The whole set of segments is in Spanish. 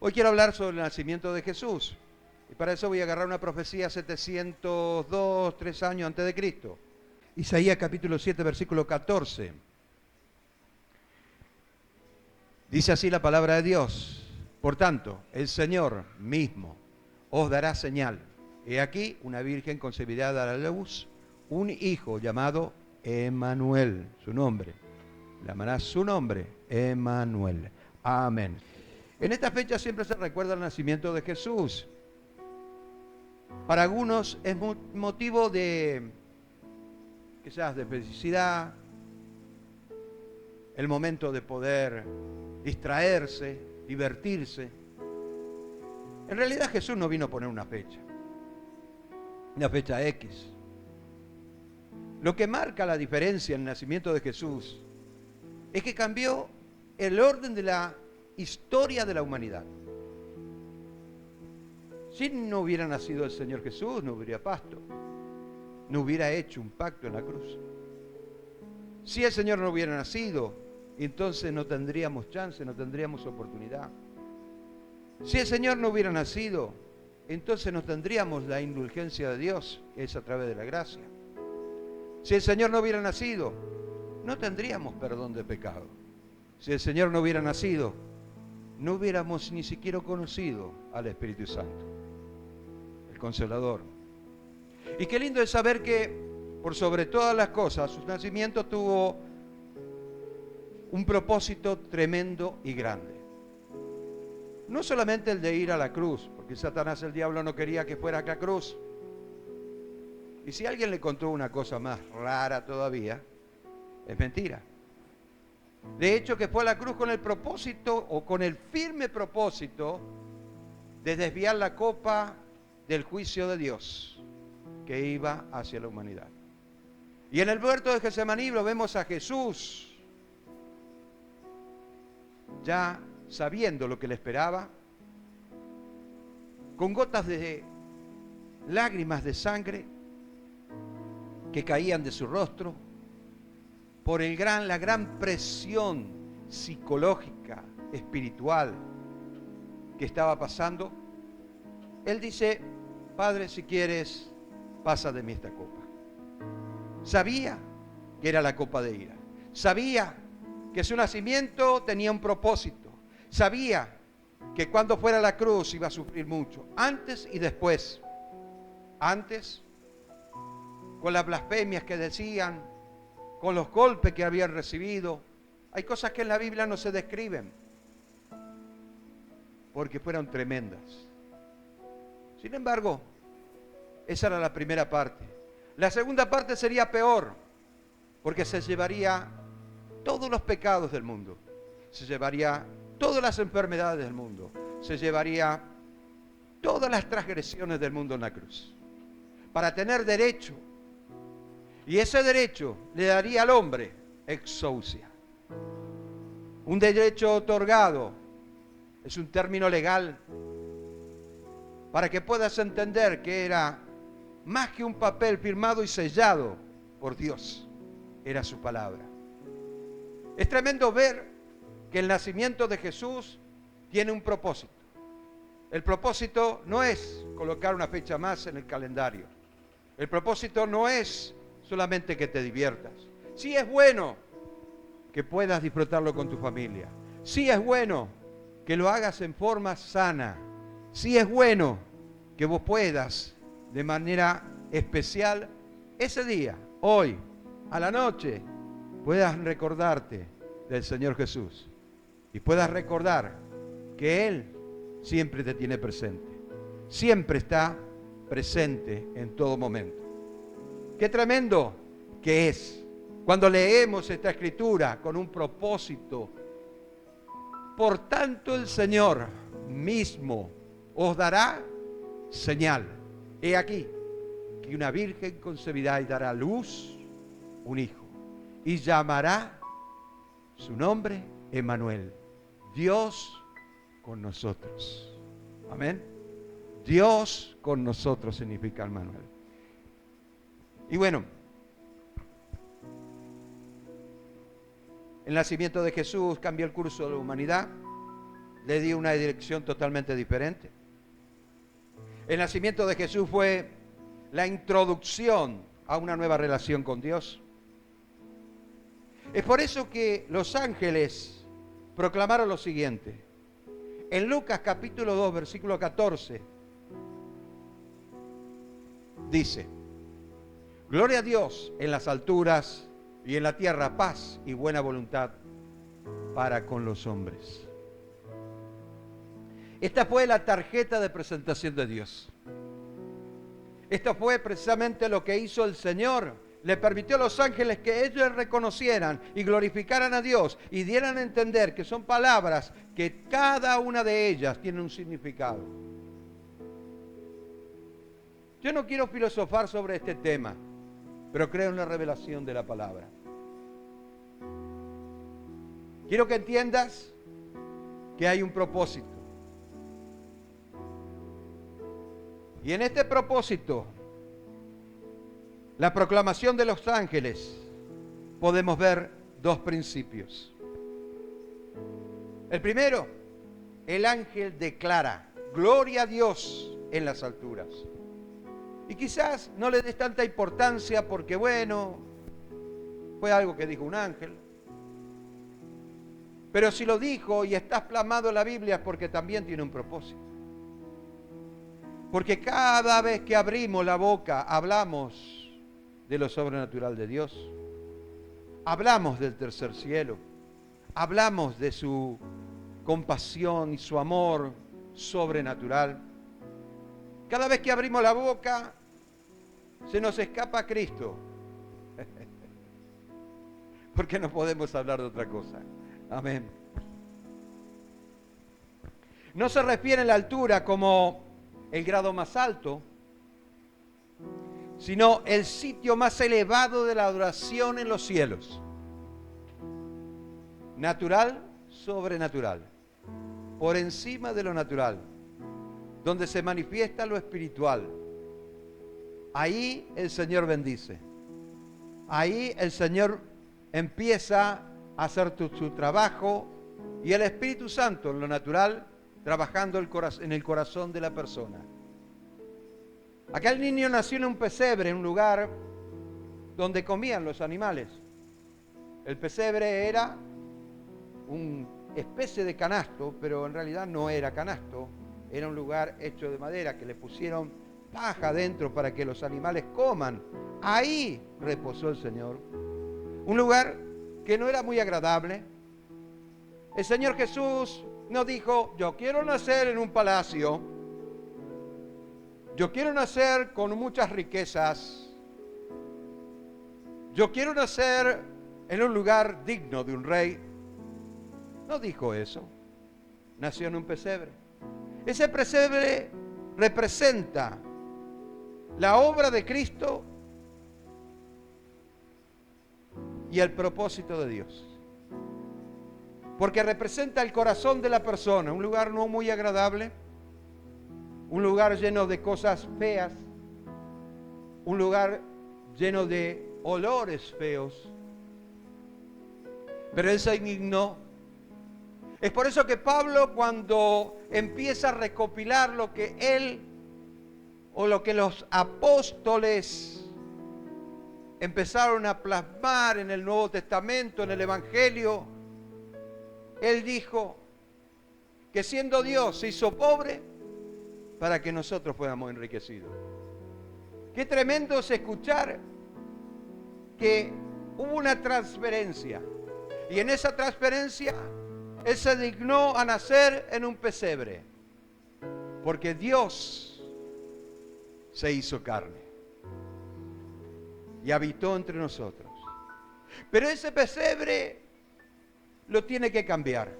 Hoy quiero hablar sobre el nacimiento de Jesús. Y para eso voy a agarrar una profecía 702, 3 años antes de Cristo. Isaías capítulo 7, versículo 14. Dice así la palabra de Dios. Por tanto, el Señor mismo os dará señal. He aquí, una virgen concebirá dará a luz un hijo llamado Emmanuel, su nombre. Llamará su nombre Emmanuel. Amén. En esta fecha siempre se recuerda el nacimiento de Jesús. Para algunos es motivo de, quizás, de felicidad, el momento de poder distraerse, divertirse. En realidad Jesús no vino a poner una fecha X. Lo que marca la diferencia en el nacimiento de Jesús es que cambió el orden de la historia de la humanidad. Si no hubiera nacido el Señor Jesús, no hubiera pasto, no hubiera hecho un pacto en la cruz. Si el Señor no hubiera nacido, entonces no tendríamos chance, no tendríamos oportunidad. Si el Señor no hubiera nacido, entonces no tendríamos la indulgencia de Dios, que es a través de la gracia. Si el Señor no hubiera nacido, no tendríamos perdón de pecado. Si el Señor no hubiera nacido, no hubiéramos ni siquiera conocido al Espíritu Santo, el Consolador. Y qué lindo es saber que, por sobre todas las cosas, su nacimiento tuvo un propósito tremendo y grande. No solamente el de ir a la cruz, porque Satanás, el diablo, no quería que fuera a la cruz. Y si alguien le contó una cosa más rara todavía, es mentira. De hecho, que fue a la cruz con el propósito, o con el firme propósito, de desviar la copa del juicio de Dios que iba hacia la humanidad. Y en el huerto de Getsemaní lo vemos a Jesús, ya sabiendo lo que le esperaba, con gotas de lágrimas de sangre que caían de su rostro, por la gran presión psicológica, espiritual que estaba pasando. Él dice: Padre, si quieres, pasa de mí esta copa. Sabía que era la copa de ira. Sabía que su nacimiento tenía un propósito. Sabía que cuando fuera a la cruz iba a sufrir mucho, antes y después. Antes, con las blasfemias que decían, con los golpes que habían recibido. Hay cosas que en la Biblia no se describen, porque fueron tremendas. Sin embargo, esa era la primera parte. La segunda parte sería peor, porque se llevaría todos los pecados del mundo, se llevaría todas las enfermedades del mundo, se llevaría todas las transgresiones del mundo en la cruz, para tener derecho. Y ese derecho le daría al hombre exousia, un derecho otorgado, es un término legal, para que puedas entender que era más que un papel firmado y sellado por Dios, era su palabra. Es tremendo ver que el nacimiento de Jesús tiene un propósito. El propósito no es colocar una fecha más en el calendario. El propósito no es solamente que te diviertas. Sí es bueno que puedas disfrutarlo con tu familia. Sí es bueno que lo hagas en forma sana. Sí es bueno que vos puedas de manera especial ese día, hoy, a la noche, puedas recordarte del Señor Jesús y puedas recordar que Él siempre te tiene presente. Siempre está presente en todo momento. Qué tremendo que es cuando leemos esta escritura con un propósito. Por tanto, el Señor mismo os dará señal. He aquí que una virgen concebirá y dará a luz un hijo, y llamará su nombre Emmanuel, Dios con nosotros. Amén. Dios con nosotros significa Emmanuel. Y bueno, el nacimiento de Jesús cambió el curso de la humanidad. le dio una dirección totalmente diferente. El nacimiento de Jesús fue la introducción a una nueva relación con Dios. Es por eso que los ángeles proclamaron lo siguiente. En Lucas capítulo 2, versículo 14, dice: gloria a Dios en las alturas y en la tierra paz y buena voluntad para con los hombres. Esta fue la tarjeta de presentación de Dios. Esto fue precisamente lo que hizo el Señor. Le permitió a los ángeles que ellos reconocieran y glorificaran a Dios y dieran a entender que son palabras que cada una de ellas tiene un significado. Yo no quiero filosofar sobre este tema, pero creo en la revelación de la palabra. Quiero que entiendas que hay un propósito. Y en este propósito, la proclamación de los ángeles, podemos ver dos principios. El primero, el ángel declara: gloria a Dios en las alturas. Y quizás no le des tanta importancia porque, bueno, fue algo que dijo un ángel. Pero si lo dijo y está plasmado en la Biblia es porque también tiene un propósito. Porque cada vez que abrimos la boca hablamos de lo sobrenatural de Dios. Hablamos del tercer cielo. Hablamos de su compasión y su amor sobrenatural. Cada vez que abrimos la boca se nos escapa Cristo. Porque no podemos hablar de otra cosa. Amén. No se refiere a la altura como el grado más alto, sino el sitio más elevado de la adoración en los cielos. Natural, sobrenatural. Por encima de lo natural, donde se manifiesta lo espiritual. Ahí el Señor bendice. Ahí el Señor empieza a hacer su trabajo y el Espíritu Santo en lo natural trabajando en el corazón de la persona. Aquel niño nació en un pesebre, en un lugar donde comían los animales. El pesebre era una especie de canasto, pero en realidad no era canasto. Era un lugar hecho de madera que le pusieron paja dentro para que los animales coman. Ahí reposó el Señor. Un lugar que no era muy agradable. El Señor Jesús no dijo: yo quiero nacer en un palacio, yo quiero nacer con muchas riquezas, yo quiero nacer en un lugar digno de un rey. No dijo eso. Nació en un pesebre. Ese pesebre representa la obra de Cristo y el propósito de Dios. Porque representa el corazón de la persona, un lugar no muy agradable, un lugar lleno de cosas feas, un lugar lleno de olores feos. Pero Él se indignó. Es por eso que Pablo, cuando empieza a recopilar lo que él o lo que los apóstoles empezaron a plasmar en el Nuevo Testamento, en el Evangelio, él dijo que siendo Dios se hizo pobre para que nosotros fuéramos enriquecidos. Qué tremendo es escuchar que hubo una transferencia y en esa transferencia Él se dignó a nacer en un pesebre porque Dios se hizo carne y habitó entre nosotros. Pero ese pesebre lo tiene que cambiar.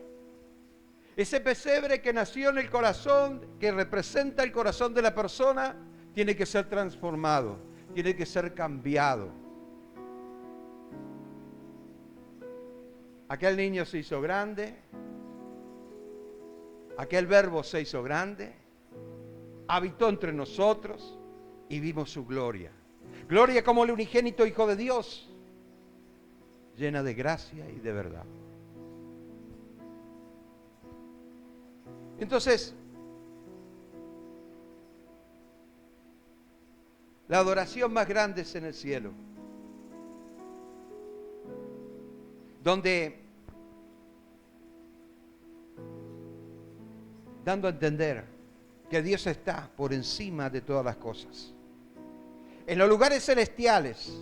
Ese pesebre que nació en el corazón, que representa el corazón de la persona, tiene que ser transformado, tiene que ser cambiado. Aquel niño se hizo grande, aquel verbo se hizo grande, habitó entre nosotros y vimos su gloria. Gloria como el unigénito Hijo de Dios, llena de gracia y de verdad. Entonces, la adoración más grande es en el cielo, donde, dando a entender que Dios está por encima de todas las cosas. En los lugares celestiales,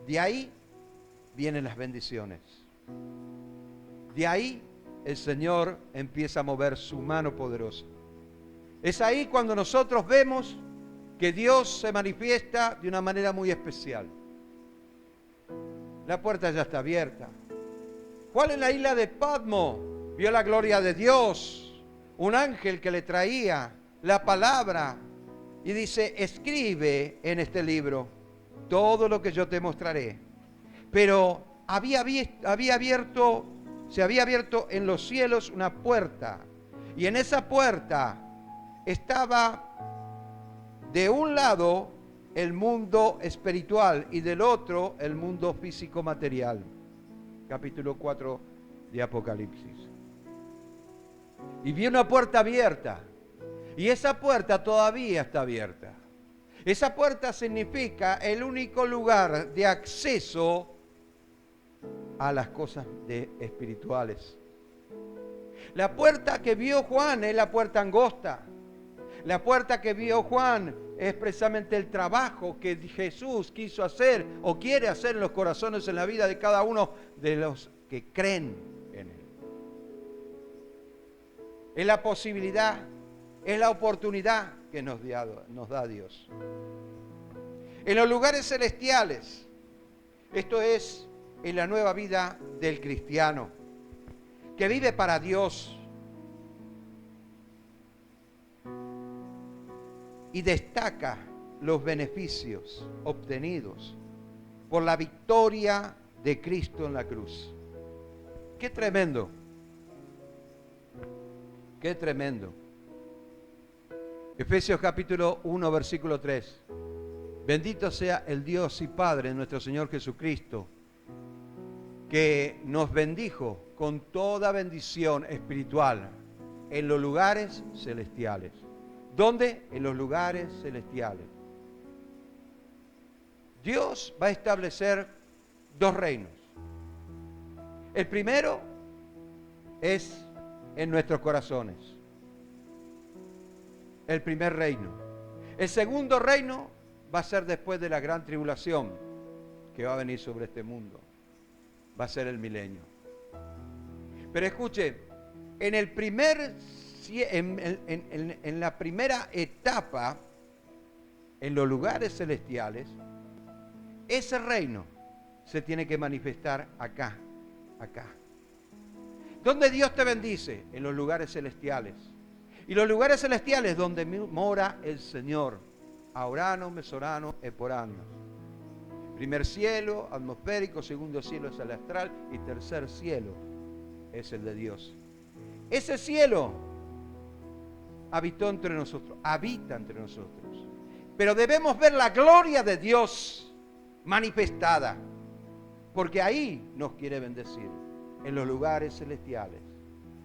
de ahí vienen las bendiciones. De ahí el Señor empieza a mover su mano poderosa. Es ahí cuando nosotros vemos que Dios se manifiesta de una manera muy especial. La puerta ya está abierta. Juan en la isla de Patmos vio la gloria de Dios, un ángel que le traía la palabra y dice: escribe en este libro todo lo que yo te mostraré. Pero se había abierto en los cielos una puerta, y en esa puerta estaba de un lado el mundo espiritual y del otro el mundo físico material. Capítulo 4 de Apocalipsis. Y vi una puerta abierta, y esa puerta todavía está abierta. Esa puerta significa el único lugar de acceso a las cosas espirituales. La puerta que vio Juan es la puerta angosta. La puerta que vio Juan es precisamente el trabajo que Jesús quiso hacer o quiere hacer en los corazones, en la vida de cada uno de los que creen en Él. Es la posibilidad, es la oportunidad que nos da Dios. En los lugares celestiales, esto es en la nueva vida del cristiano, que vive para Dios y destaca los beneficios obtenidos por la victoria de Cristo en la cruz. ¡Qué tremendo! ¡Qué tremendo! Efesios capítulo 1, versículo 3. Bendito sea el Dios y Padre de nuestro Señor Jesucristo, que nos bendijo con toda bendición espiritual en los lugares celestiales. ¿Dónde? En los lugares celestiales. Dios va a establecer dos reinos. El primero es en nuestros corazones. El primer reino. El segundo reino va a ser después de la gran tribulación que va a venir sobre este mundo. Va a ser el milenio. Pero escuche, en la primera etapa, en los lugares celestiales, ese reino se tiene que manifestar acá. ¿Dónde Dios te bendice? En los lugares celestiales. Y los lugares celestiales donde mora el Señor. Aurano, Mesorano, Eporano. Primer cielo, atmosférico. Segundo cielo es el astral. Y tercer cielo es el de Dios. Ese cielo habita entre nosotros. Pero debemos ver la gloria de Dios manifestada. Porque ahí nos quiere bendecir. En los lugares celestiales.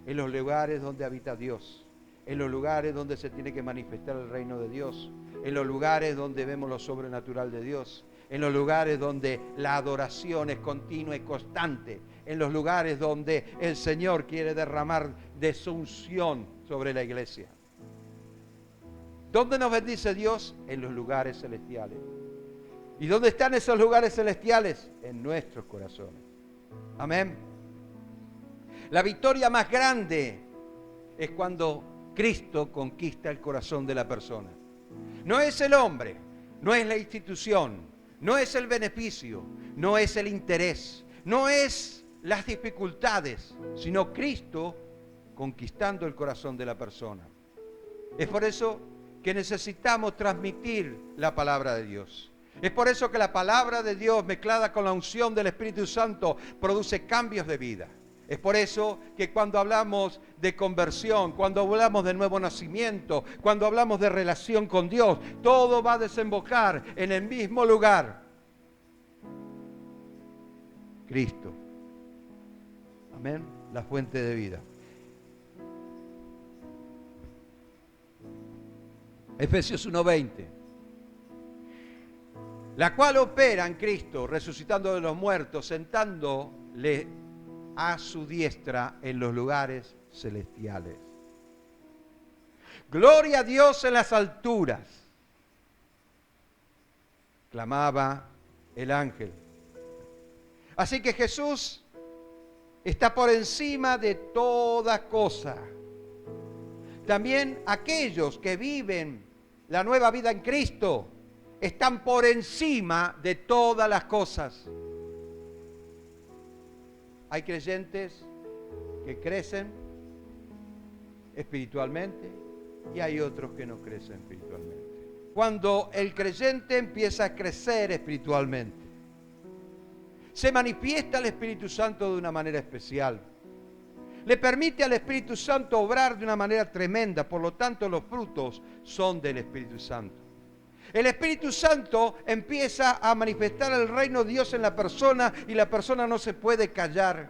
En los lugares donde habita Dios. En los lugares donde se tiene que manifestar el reino de Dios. En los lugares donde vemos lo sobrenatural de Dios. En los lugares donde la adoración es continua y constante. En los lugares donde el Señor quiere derramar de su unción sobre la iglesia. ¿Dónde nos bendice Dios? En los lugares celestiales. ¿Y dónde están esos lugares celestiales? En nuestros corazones. Amén. La victoria más grande es cuando Cristo conquista el corazón de la persona. No es el hombre, no es la institución, no es el beneficio, no es el interés, no es las dificultades, sino Cristo conquistando el corazón de la persona. Es por eso que necesitamos transmitir la palabra de Dios. Es por eso que la palabra de Dios mezclada con la unción del Espíritu Santo produce cambios de vida. Es por eso que cuando hablamos de conversión, cuando hablamos de nuevo nacimiento, cuando hablamos de relación con Dios, todo va a desembocar en el mismo lugar. Cristo. Amén. La fuente de vida. Efesios 1:20. La cual opera en Cristo, resucitando de los muertos, sentándole a su diestra en los lugares celestiales. Gloria a Dios en las alturas, clamaba el ángel. Así que Jesús está por encima de toda cosa. También aquellos que viven la nueva vida en Cristo están por encima de todas las cosas. Hay creyentes que crecen espiritualmente y hay otros que no crecen espiritualmente. Cuando el creyente empieza a crecer espiritualmente, se manifiesta el Espíritu Santo de una manera especial. Le permite al Espíritu Santo obrar de una manera tremenda, por lo tanto los frutos son del Espíritu Santo. El Espíritu Santo empieza a manifestar el reino de Dios en la persona y la persona no se puede callar.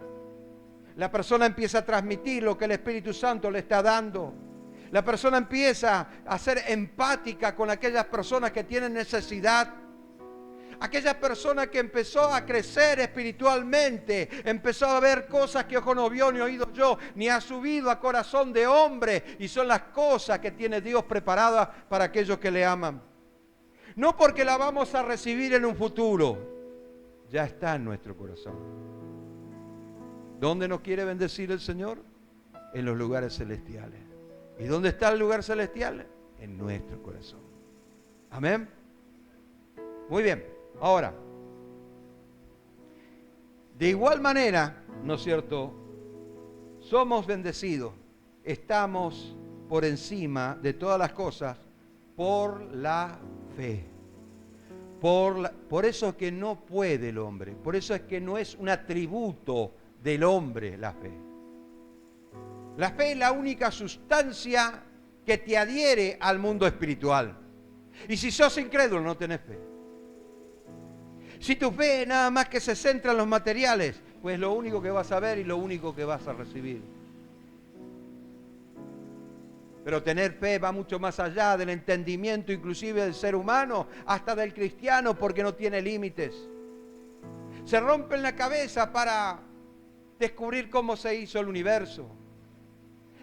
La persona empieza a transmitir lo que el Espíritu Santo le está dando. La persona empieza a ser empática con aquellas personas que tienen necesidad. Aquella persona que empezó a crecer espiritualmente, empezó a ver cosas que ojo no vio, ni oído yo, ni ha subido a corazón de hombre, y son las cosas que tiene Dios preparadas para aquellos que le aman. No porque la vamos a recibir en un futuro, ya está en nuestro corazón. ¿Dónde nos quiere bendecir el Señor? En los lugares celestiales. ¿Y dónde está el lugar celestial? En nuestro corazón. Amén. Muy bien. Ahora, de igual manera, ¿no es cierto? Somos bendecidos, estamos por encima de todas las cosas por la fe. Por eso es que no puede el hombre, por eso es que no es un atributo del hombre la fe. La fe es la única sustancia que te adhiere al mundo espiritual. Y si sos incrédulo, no tenés fe. Si tu fe nada más que se centra en los materiales, pues lo único que vas a ver y lo único que vas a recibir. Pero tener fe va mucho más allá del entendimiento inclusive del ser humano, hasta del cristiano, porque no tiene límites. Se rompen la cabeza para descubrir cómo se hizo el universo.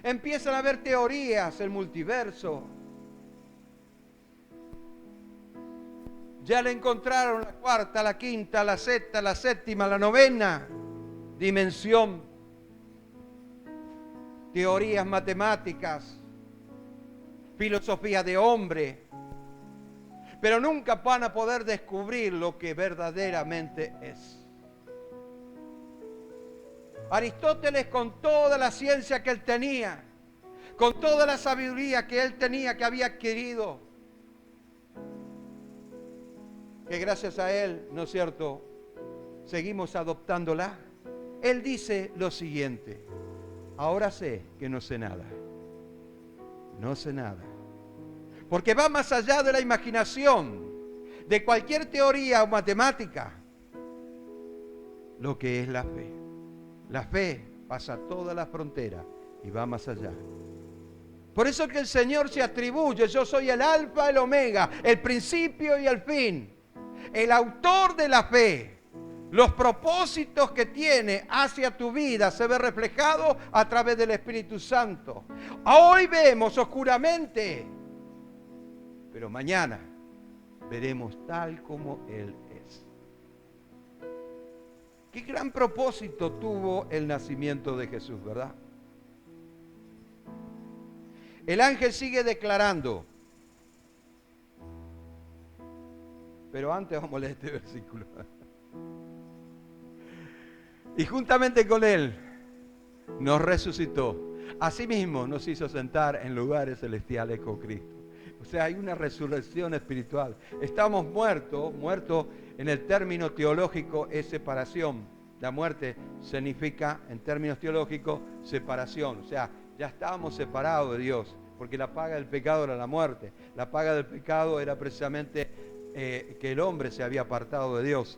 Empiezan a haber teorías, el multiverso. Ya le encontraron la cuarta, la quinta, la sexta, la séptima, la novena dimensión. Teorías matemáticas, filosofía de hombre. Pero nunca van a poder descubrir lo que verdaderamente es. Aristóteles, con toda la ciencia que él tenía, con toda la sabiduría que él tenía, que había adquirido, que gracias a él, ¿no es cierto?, seguimos adoptándola. Él dice lo siguiente: ahora sé que no sé nada. No sé nada. Porque va más allá de la imaginación, de cualquier teoría o matemática, lo que es la fe. La fe pasa toda la frontera y va más allá. Por eso que el Señor se atribuye: yo soy el alfa, el omega, el principio y el fin. El autor de la fe. Los propósitos que tiene hacia tu vida se ve reflejado a través del Espíritu Santo. Hoy vemos oscuramente, pero mañana veremos tal como Él es. Qué gran propósito tuvo el nacimiento de Jesús, ¿verdad? El ángel sigue declarando. Pero antes vamos a leer este versículo. Y juntamente con Él nos resucitó. Asimismo nos hizo sentar en lugares celestiales con Cristo. O sea, hay una resurrección espiritual. Estamos muertos en el término teológico es separación. La muerte significa, en términos teológicos, separación. O sea, ya estábamos separados de Dios, porque la paga del pecado era la muerte. La paga del pecado era precisamente que el hombre se había apartado de Dios.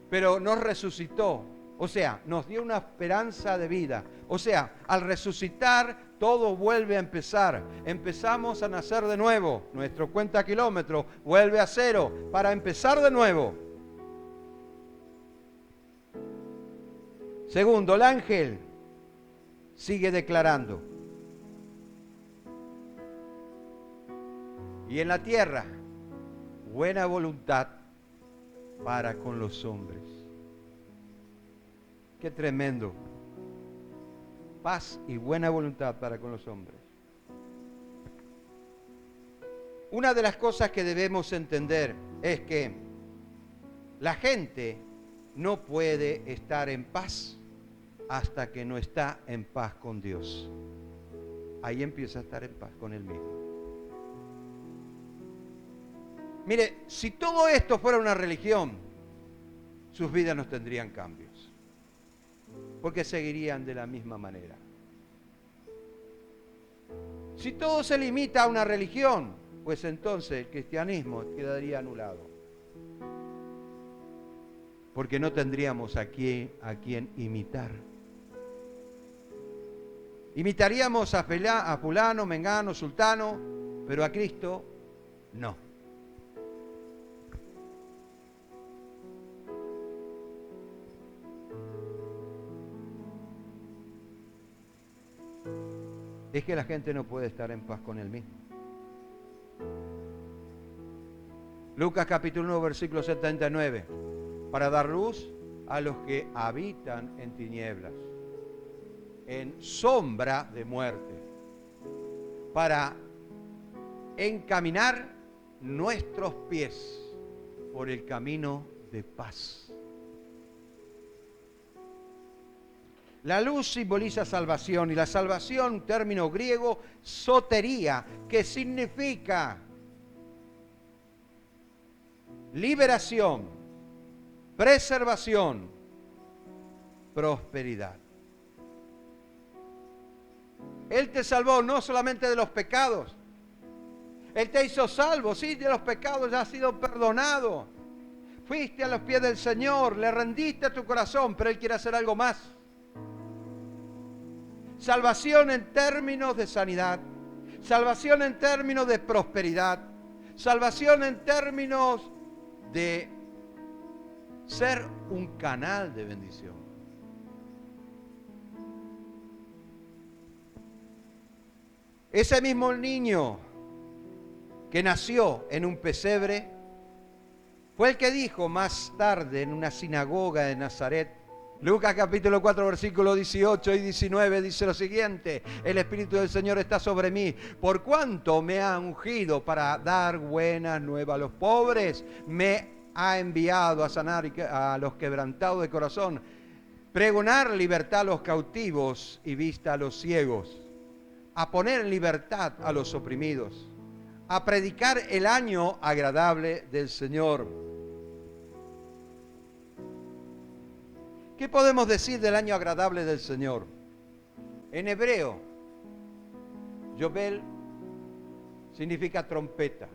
Pero nos resucitó O sea, nos dio una esperanza de vida. O sea, al resucitar, todo vuelve a empezar. Empezamos a nacer de nuevo. Nuestro cuenta kilómetros vuelve a cero para empezar de nuevo. Segundo, el ángel sigue declarando. Y en la tierra, buena voluntad para con los hombres. Qué tremendo. Paz y buena voluntad para con los hombres. Una de las cosas que debemos entender es que la gente no puede estar en paz hasta que no está en paz con Dios. Ahí empieza a estar en paz con Él mismo. Mire, si todo esto fuera una religión, sus vidas no tendrían cambios, porque seguirían de la misma manera. Si todo se limita a una religión, pues entonces el cristianismo quedaría anulado, porque no tendríamos a quien imitar. Imitaríamos a fulano, mengano, sultano, pero a Cristo no. Es que la gente no puede estar en paz con Él mismo. Lucas capítulo 1, versículo 79. Para dar luz a los que habitan en tinieblas, en sombra de muerte, para encaminar nuestros pies por el camino de paz. La luz simboliza salvación, y la salvación, un término griego, sotería, que significa liberación, preservación, prosperidad. Él te salvó no solamente de los pecados, Él te hizo salvo, sí, de los pecados, ya has sido perdonado. Fuiste a los pies del Señor, le rendiste a tu corazón, pero Él quiere hacer algo más. Salvación en términos de sanidad, salvación en términos de prosperidad, salvación en términos de ser un canal de bendición. Ese mismo niño que nació en un pesebre fue el que dijo más tarde en una sinagoga de Nazaret, Lucas capítulo 4, versículos 18 y 19, dice lo siguiente: el Espíritu del Señor está sobre mí, por cuanto me ha ungido para dar buenas nuevas a los pobres, me ha enviado a sanar a los quebrantados de corazón, pregonar libertad a los cautivos y vista a los ciegos, a poner en libertad a los oprimidos, a predicar el año agradable del Señor. ¿Qué podemos decir del año agradable del Señor? En hebreo, Yobel significa trompeta.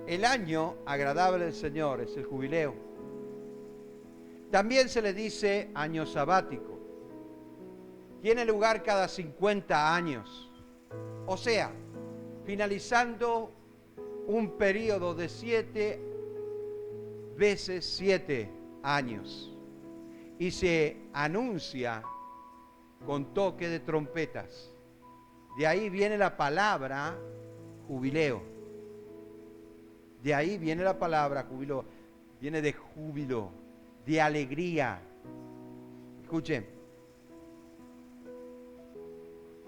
El año agradable del Señor es el jubileo. También se le dice año sabático. Tiene lugar cada 50 años. O sea, finalizando un periodo de 7 veces 7 años. Y se anuncia con toque de trompetas. De ahí viene la palabra jubileo. De ahí viene la palabra júbilo. Viene de júbilo, de alegría. Escuchen.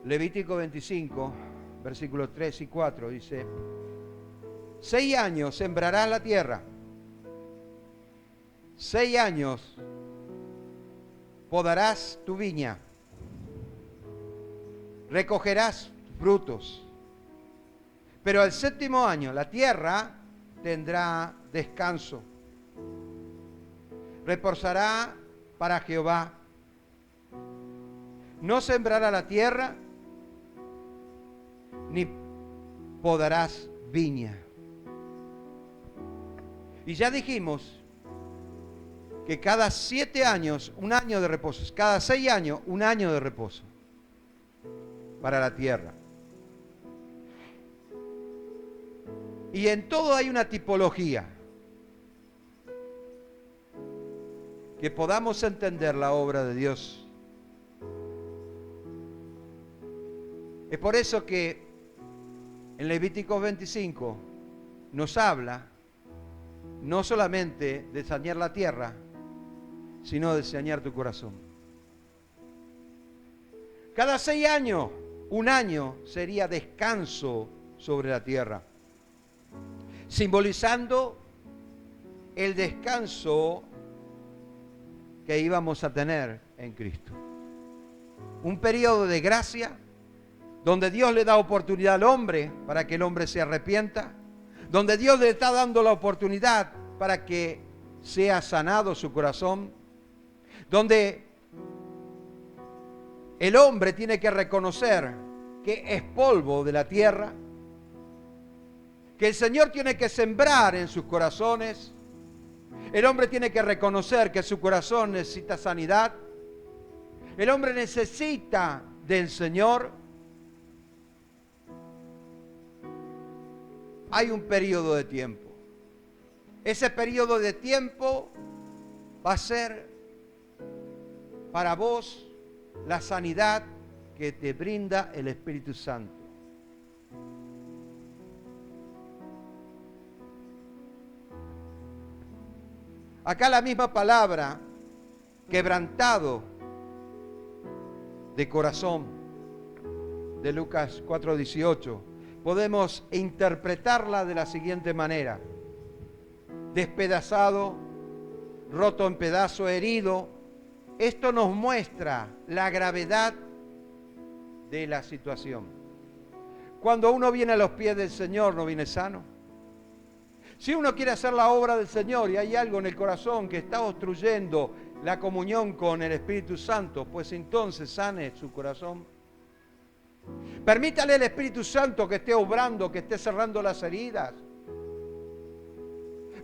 Levítico 25, versículos 3 y 4 dice: 6 años sembrarás la tierra, 6 años podarás tu viña, recogerás frutos, pero al 7º año la tierra tendrá descanso, reposará para Jehová. No sembrará la tierra, ni podarás viña. Y ya dijimos que cada 7 años, un año de reposo. Cada 6 años, un año de reposo para la tierra. Y en todo hay una tipología. Que podamos entender la obra de Dios. Es por eso que en Levíticos 25 nos habla no solamente de sanear la tierra, sino de sanear tu corazón. Cada 6 años, un año sería descanso sobre la tierra, simbolizando el descanso que íbamos a tener en Cristo. Un periodo de gracia donde Dios le da oportunidad al hombre para que el hombre se arrepienta, donde Dios le está dando la oportunidad para que sea sanado su corazón, donde el hombre tiene que reconocer que es polvo de la tierra, que el Señor tiene que sembrar en sus corazones. El hombre tiene que reconocer que su corazón necesita sanidad. El hombre necesita del Señor. Hay un periodo de tiempo. Ese periodo de tiempo va a ser para vos la sanidad que te brinda el Espíritu Santo. Acá la misma palabra, quebrantado de corazón, de Lucas 4:18, podemos interpretarla de la siguiente manera: despedazado, roto en pedazos, herido. Esto nos muestra la gravedad de la situación. Cuando uno viene a los pies del Señor, no viene sano. Si uno quiere hacer la obra del Señor y hay algo en el corazón que está obstruyendo la comunión con el Espíritu Santo, pues entonces sane su corazón. Permítale al Espíritu Santo que esté obrando, que esté cerrando las heridas.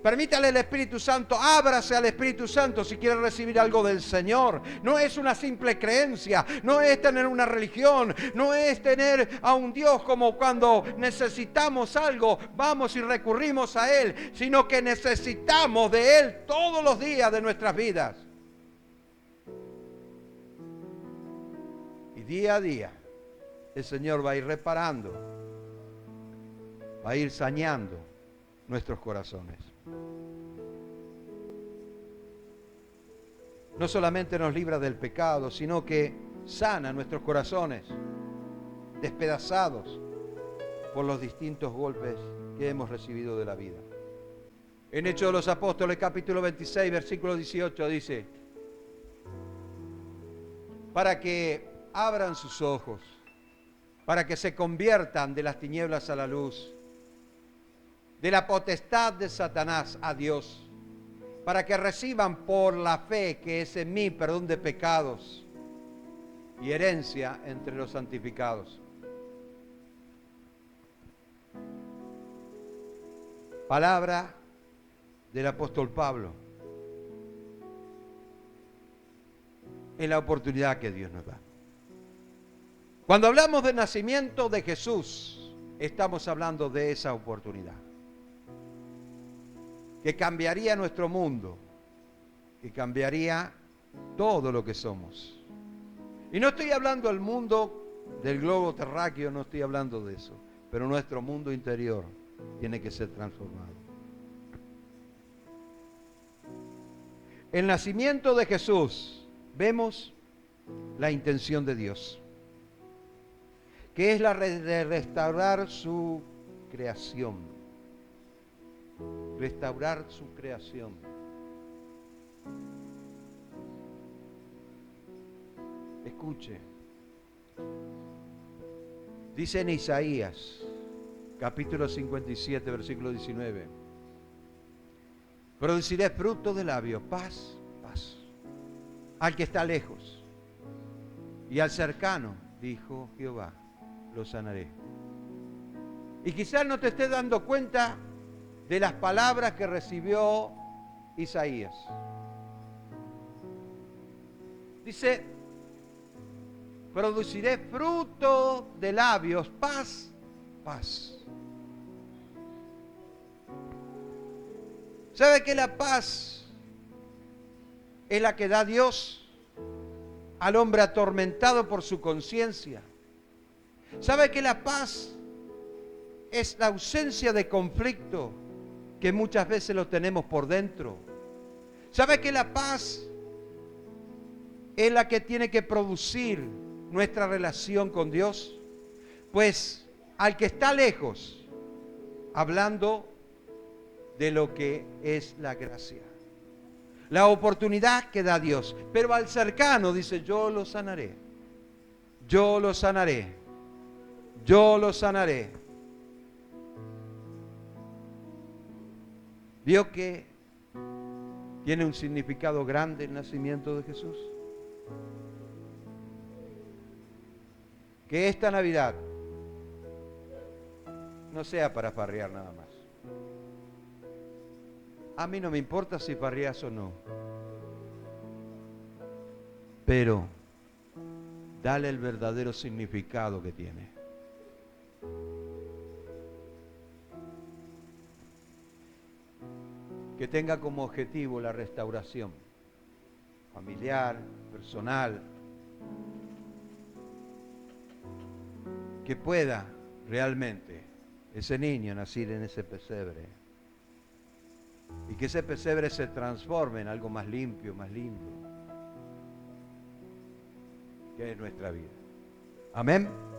Permítale al Espíritu Santo, ábrase al Espíritu Santo si quiere recibir algo del Señor. No es una simple creencia, no es tener una religión, no es tener a un Dios como cuando necesitamos algo, vamos y recurrimos a Él, sino que necesitamos de Él todos los días de nuestras vidas. Y día a día el Señor va a ir reparando, va a ir saneando nuestros corazones. No solamente nos libra del pecado, sino que sana nuestros corazones, despedazados por los distintos golpes que hemos recibido de la vida. En Hechos de los Apóstoles, capítulo 26, versículo 18, dice: para que abran sus ojos, para que se conviertan de las tinieblas a la luz, de la potestad de Satanás a Dios, para que reciban por la fe que es en mí perdón de pecados y herencia entre los santificados. Palabra del apóstol Pablo. Es la oportunidad que Dios nos da. Cuando hablamos del nacimiento de Jesús, estamos hablando de esa oportunidad que cambiaría nuestro mundo, que cambiaría todo lo que somos. Y no estoy hablando del mundo del globo terráqueo, no estoy hablando de eso, pero nuestro mundo interior tiene que ser transformado. El nacimiento de Jesús, vemos la intención de Dios, que es la de restaurar su creación. Restaurar su creación. Escuche. Dice en Isaías, capítulo 57, versículo 19: produciré fruto de labios, paz, paz, al que está lejos, y al cercano, dijo Jehová, lo sanaré. Y quizás no te estés dando cuenta de las palabras que recibió Isaías. Dice, produciré fruto de labios, paz, paz. ¿Sabe que la paz es la que da Dios al hombre atormentado por su conciencia? ¿Sabe que la paz es la ausencia de conflicto que muchas veces lo tenemos por dentro? ¿Sabe que la paz es la que tiene que producir nuestra relación con Dios? Pues al que está lejos, hablando de lo que es la gracia, la oportunidad que da Dios, pero al cercano dice, yo lo sanaré, yo lo sanaré, yo lo sanaré. ¿Vio que tiene un significado grande el nacimiento de Jesús? Que esta Navidad no sea para farrear nada más. A mí no me importa si farreas o no, pero dale el verdadero significado que tiene. Que tenga como objetivo la restauración familiar, personal, que pueda realmente ese niño nacer en ese pesebre y que ese pesebre se transforme en algo más limpio, más lindo, que es nuestra vida. Amén.